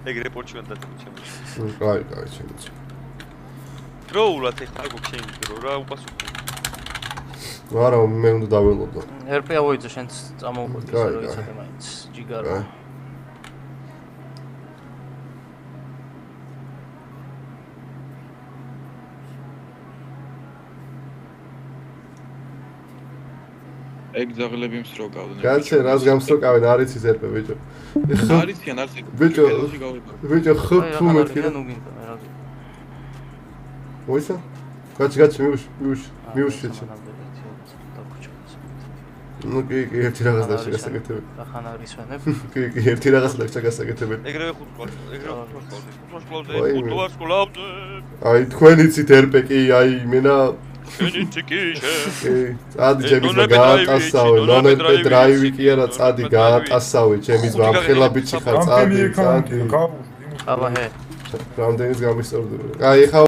ეგ რეპორტში უნდა დაწვით. კაი, შემიძლია. დროულად ეხლა გოგ შენ დრო რა უპასუხო. არა, მე უნდა დაველოდო. RP ავოიძე შენც წამოვყოთ ესე რომ იცოდე მაინც ჯიგარო. ეგ ძაღლები მსროგავდნენ. კაცი, რას გამსროკავენ, არის ის RP ბიჭო. არიციან, არც ეგ. ბიჭო, ხუთი მეტი. მოიცა? კაცი, მიუშ შეჭი. ну კი ერთი რაღაც და შეგასაკეთებ. ახან არის ვენებ. კი, ერთი რაღაც და შეგასაკეთებ. ეგრევე ხუთი, ეგრევე ხუთი სკოლავდე. აი თქვენ იცით RP კი, აი მენა წადი ჩემის გაატასავე, ნონერპე დრაივი კი არა, წადი გაატასავე, ჩემის ვამხელა ბიჭი ხარ, წადი. აბა ჰე. რამდენის გამისწორდება. აი ხა